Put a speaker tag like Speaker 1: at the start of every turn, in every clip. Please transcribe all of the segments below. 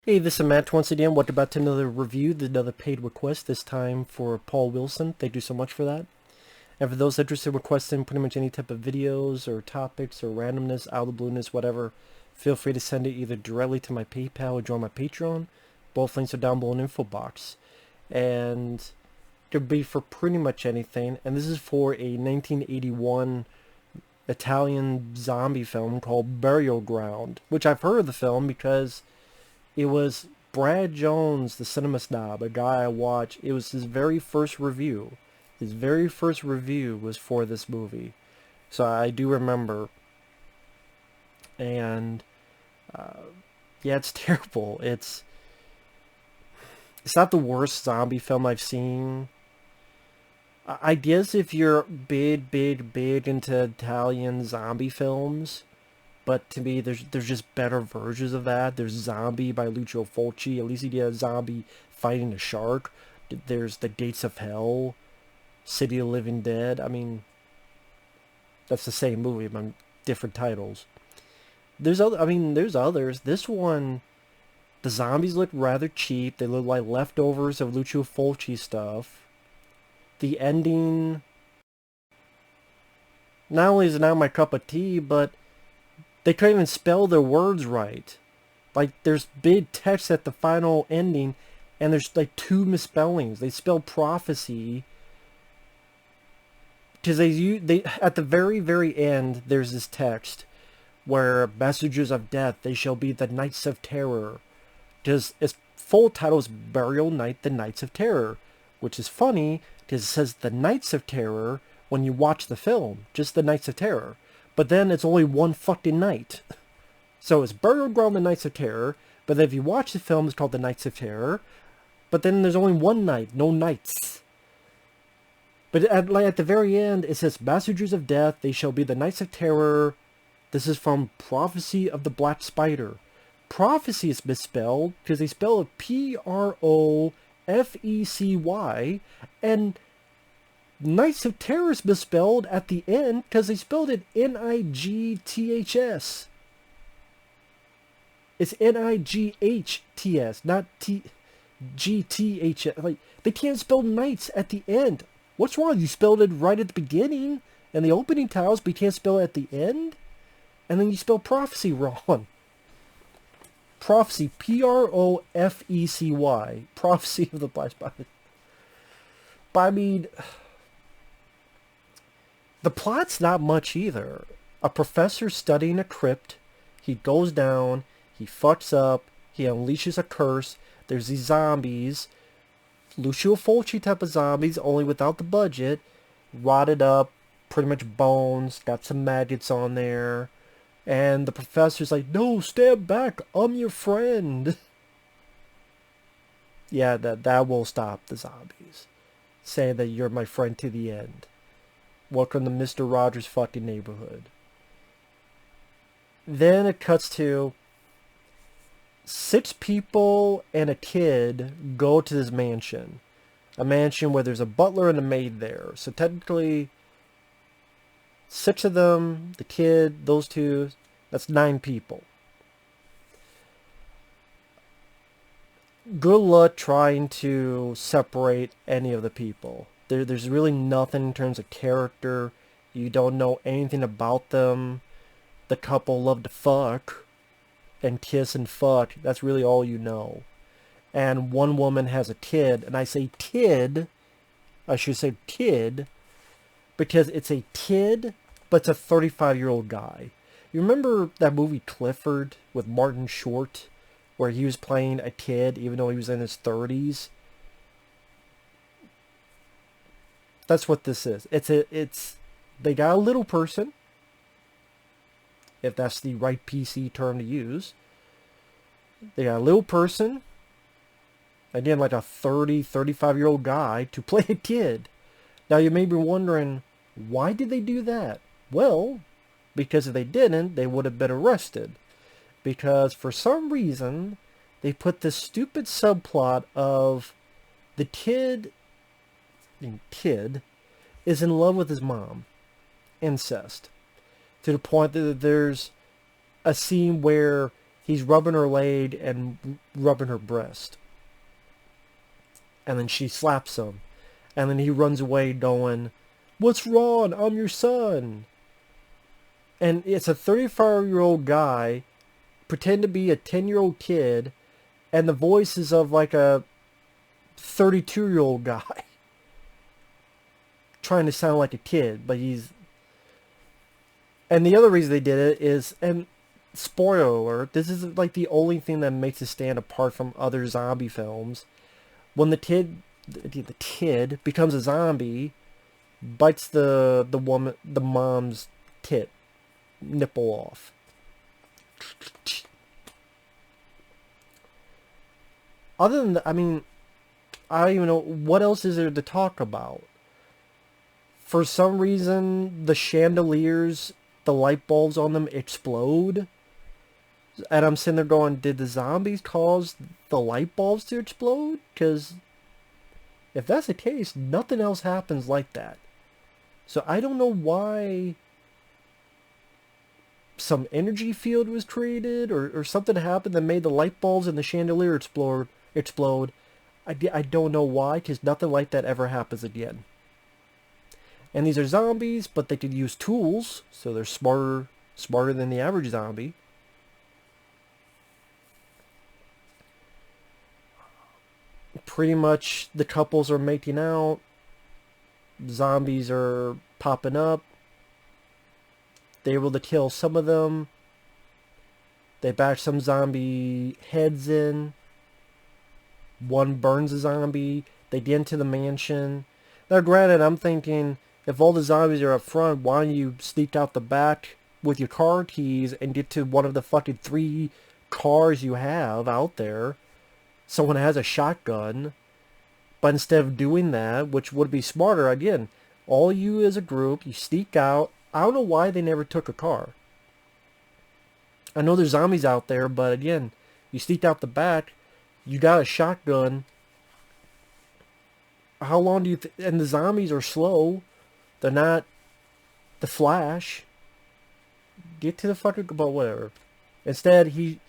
Speaker 1: Hey, this is Matt once again. Welcome back to another review, another paid request, this time for Paul Wilson. Thank you so much for that. And for those interested in requesting pretty much any type of videos or topics or randomness, out of the blueness, whatever, feel free to send it either directly to my PayPal or join my Patreon. Both links are down below in the info box. And it could be for pretty much anything. And this is for a 1981 Italian zombie film called Burial Ground, which I've heard of the film because it was Brad Jones, the cinema snob, a guy I watch. It was his very first review. His very first review was for this movie. So I do remember. And yeah, it's terrible. It's not the worst zombie film I've seen. I guess if you're big into Italian zombie films, but to me, there's just better versions of that. There's Zombie by Lucio Fulci. At least he did a zombie fighting a shark. There's The Gates of Hell, City of Living Dead. I mean, that's the same movie, but different titles. There's others. This one, the zombies look rather cheap. They look like leftovers of Lucio Fulci stuff. The ending, not only is it not my cup of tea, but they couldn't even spell their words right. Like, there's big text at the final ending, and there's like two misspellings. They spell prophecy because they at the very end. There's this text where messengers of death, they shall be the knights of terror. Because its full title is Burial Night, the Knights of Terror, which is funny because it says the Knights of Terror when you watch the film, just the Knights of Terror. But then it's only one fucking night. So it's Burial Ground, the Knights of Terror, but then if you watch the film, it's called the Knights of Terror. But then there's only one night, no nights. But at the very end, it says, Messengers of Death, they shall be the Knights of Terror. This is from Prophecy of the Black Spider. Prophecy is misspelled because they spell it Profecy, and Knights of Terror is misspelled at the end because they spelled it Nigths. It's Nights, not Gths. Like, they can't spell knights at the end. What's wrong? You spelled it right at the beginning and the opening titles, but you can't spell it at the end? And then you spell prophecy wrong. Prophecy, Profecy. Prophecy of the Black Spider. But I mean, the plot's not much either. A professor studying a crypt. He goes down. He fucks up. He unleashes a curse. There's these zombies. Lucio Fulci type of zombies, only without the budget. Rotted up. Pretty much bones. Got some maggots on there. And the professor's like, no, stand back. I'm your friend. Yeah, that will stop the zombies. Saying that you're my friend to the end. Welcome to Mr. Rogers' fucking neighborhood. Then it cuts to 6 people and a kid go to this mansion. A mansion where there's a butler and a maid there. So technically, 6 of them, the kid, those 2, that's 9 people. Good luck trying to separate any of the people. There's really nothing in terms of character. You don't know anything about them. The couple love to fuck and kiss and fuck. That's really all you know. And one woman has a kid, and I say kid, I should say kid, because it's a kid, but it's a 35-year-old guy. You remember that movie Clifford with Martin Short, where he was playing a kid even though he was in his 30s? That's what this is. They got a little person, if that's the right PC term to use. They got a little person, again, like a 35-year-old guy, to play a kid. Now you may be wondering, why did they do that? Well, because if they didn't, they would have been arrested. Because for some reason, they put this stupid subplot of the kid is in love with his mom. Incest. To the point that there's a scene where he's rubbing her leg and rubbing her breast. And then she slaps him. And then he runs away going, "What's wrong? I'm your son." And it's a 35-year-old guy pretend to be a 10-year-old kid, and the voice is of like a 32-year-old guy trying to sound like a kid, but he's... And the other reason they did it is, and spoiler alert, this is like the only thing that makes it stand apart from other zombie films. When the kid becomes a zombie, bites the mom's nipple off. Other than that, I mean, I don't even know what else is there to talk about. For some reason, the chandeliers, the light bulbs on them explode. And I'm sitting there going, did the zombies cause the light bulbs to explode? Because if that's the case, nothing else happens like that. So I don't know why some energy field was created or something happened that made the light bulbs and the chandelier explode. I don't know why, because nothing like that ever happens again. And these are zombies, but they could use tools, so they're smarter than the average zombie. Pretty much the couples are making out. Zombies are popping up. They're able to kill some of them. They bash some zombie heads in. One burns a zombie. They get into the mansion. Now granted, I'm thinking, if all the zombies are up front, why don't you sneak out the back with your car keys and get to one of the fucking 3 cars you have out there? Someone has a shotgun. But instead of doing that, which would be smarter, again, all you as a group, you sneak out. I don't know why they never took a car. I know there's zombies out there, but again, you sneaked out the back. You got a shotgun. How long do you... and the zombies are slow. They're not the Flash. Get to the fucking... but whatever. Instead, he's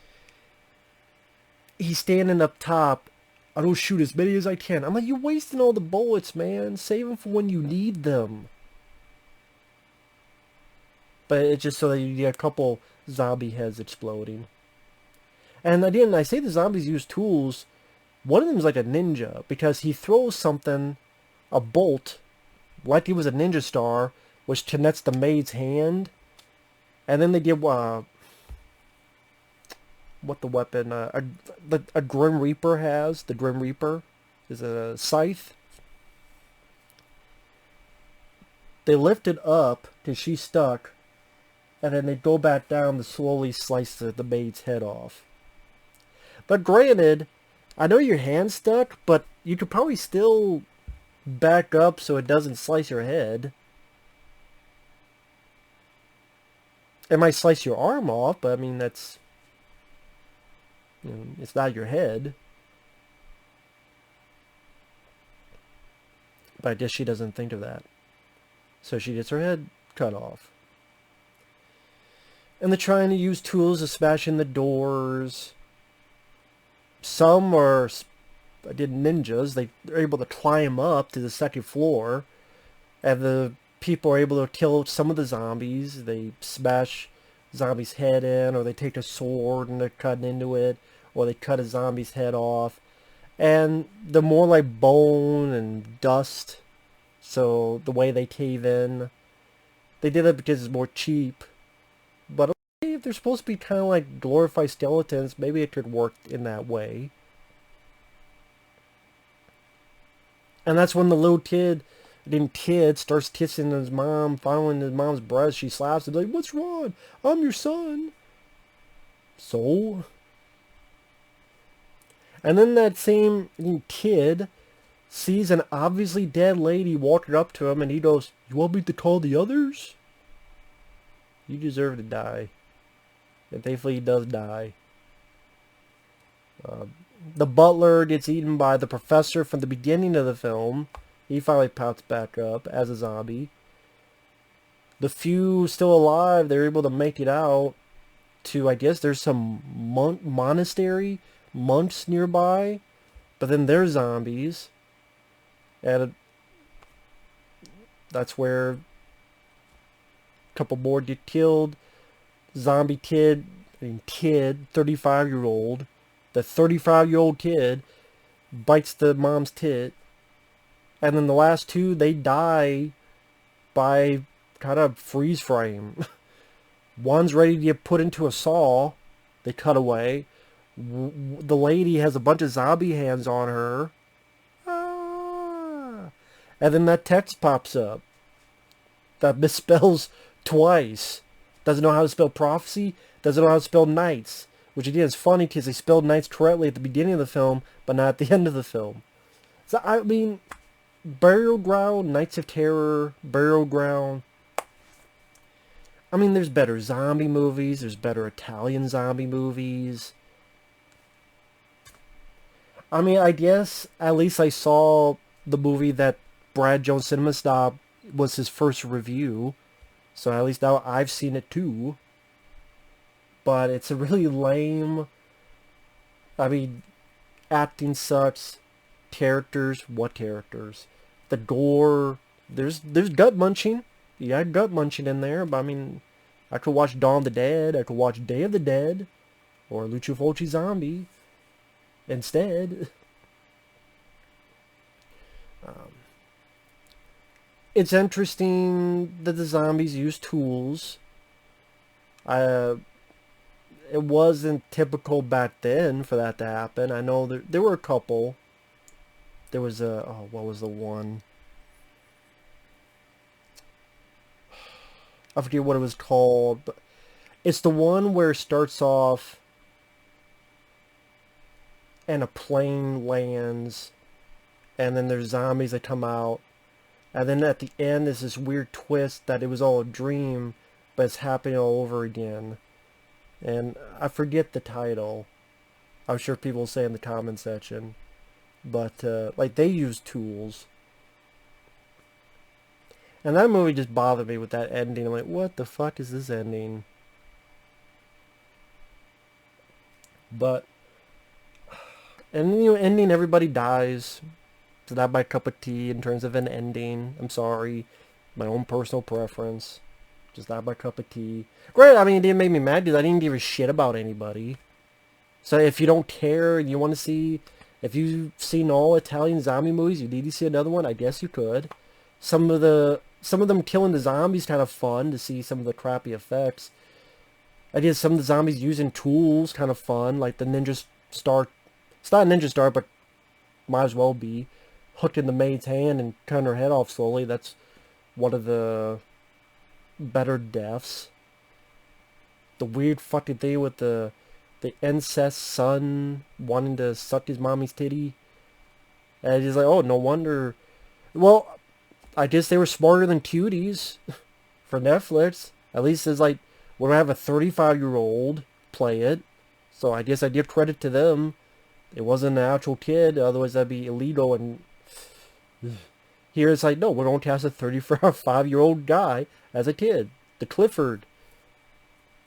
Speaker 1: standing up top. I don't shoot as many as I can. I'm like, you're wasting all the bullets, man. Save them for when you need them. But it's just so that you get a couple zombie heads exploding. And again, I say the zombies use tools. One of them is like a ninja, because he throws something, a bolt, like he was a ninja star, which connects the maid's hand. And then they get what the weapon, a Grim Reaper has. The Grim Reaper is a scythe. They lift it up because she's stuck, and then they go back down to slowly slice the maid's head off. But granted, I know your hand's stuck, but you could probably still back up so it doesn't slice your head. It might slice your arm off, but I mean, that's... it's not your head. But I guess she doesn't think of that. So she gets her head cut off. And they're trying to use tools to smash in the doors. Some are, ninjas. They're able to climb up to the second floor. And the people are able to kill some of the zombies. They smash zombie's head in, or they take a sword and they're cutting into it, or they cut a zombie's head off. And they're more like bone and dust. So the way they cave in, they did it because it's more cheap. But okay, if they're supposed to be kind of like glorified skeletons, maybe it could work in that way. And that's when the little kid starts kissing his mom, following his mom's breast. She slaps him like, "What's wrong? I'm your son." So? And then that same kid sees an obviously dead lady walking up to him, and he goes, "You want me to call the others?" You deserve to die. And thankfully he does die. The butler gets eaten by the professor from the beginning of the film. He finally pops back up as a zombie. The few still alive, they're able to make it out. to, I guess there's some monastery, monks nearby, but then they're zombies. And that's where a couple more get killed. Zombie kid, 35-year-old. The 35-year-old kid bites the mom's tit. And then the last two, they die by kind of freeze frame. One's ready to get put into a saw. They cut away. The lady has a bunch of zombie hands on her. Ah. And then that text pops up that misspells twice. Doesn't know how to spell prophecy. Doesn't know how to spell knights. Which again is funny because they spelled knights correctly at the beginning of the film, but not at the end of the film. So, I mean, Burial Ground, Knights of Terror, Burial Ground. I mean, there's better zombie movies. There's better Italian zombie movies. I mean, I guess at least I saw the movie that Brad Jones Cinema Snob was his first review. So at least now I've seen it too. But it's a really lame... I mean, acting sucks. Characters, what characters? The gore, there's gut munching. You got gut munching in there, but I mean, I could watch Dawn of the Dead, I could watch Day of the Dead, or Lucio Fulci Zombie instead. It's interesting that the zombies use tools. It wasn't typical back then for that to happen. I know there were a couple. There was a, oh, what was the one? I forget what it was called, but it's the one where it starts off and a plane lands, and then there's zombies that come out, and then at the end there's this weird twist that it was all a dream, but it's happening all over again. And I forget the title. I'm sure people will say in the comment section. But, like, they use tools. And that movie just bothered me with that ending. I'm like, what the fuck is this ending? But, and, you know, ending, everybody dies. So not my cup of tea in terms of an ending. I'm sorry. My own personal preference. Just not my cup of tea. Great, I mean, it didn't make me mad because I didn't give a shit about anybody. So if you don't care and you want to see... If you've seen all Italian zombie movies, you need to see another one, I guess you could. Some of them killing the zombies kind of fun to see some of the crappy effects. I guess some of the zombies using tools kind of fun, like the ninja star. It's not a ninja star, but might as well be. Hooking the maid's hand and cutting her head off slowly. That's one of the better deaths. The weird fucking thing with the incest son wanting to suck his mommy's titty. And he's like, oh, no wonder. Well, I guess they were smarter than Cuties for Netflix. At least it's like, we're going to have a 35-year-old play it. So I guess I give credit to them. It wasn't an actual kid, otherwise that'd be illegal. And here it's like, no, we're going to cast a 35-year-old guy as a kid. The Clifford.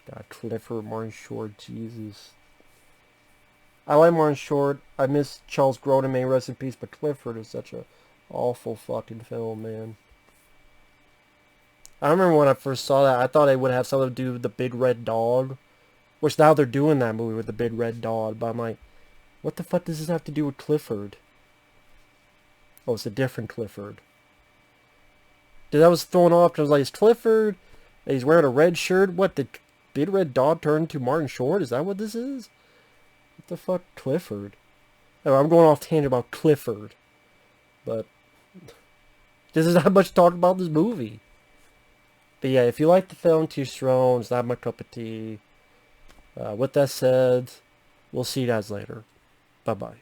Speaker 1: God, Clifford, Martin Short, Jesus. I like Martin Short. I miss Charles Grodin, may he rest in peace, but Clifford is such a awful fucking film, man. I remember when I first saw that, I thought it would have something to do with the Big Red Dog. Which now they're doing that movie with the Big Red Dog, but I'm like, what the fuck does this have to do with Clifford? Oh, it's a different Clifford. Dude, I was thrown off because I was like, it's Clifford? And he's wearing a red shirt? What, did Big Red Dog turn into Martin Short? Is that what this is? What the fuck, Clifford? Oh, I'm going off tangent about Clifford. But this is not much to talk about this movie. But yeah, if you like the film, to each their own. It's not my cup of tea. With that said, we'll see you guys later. Bye-bye.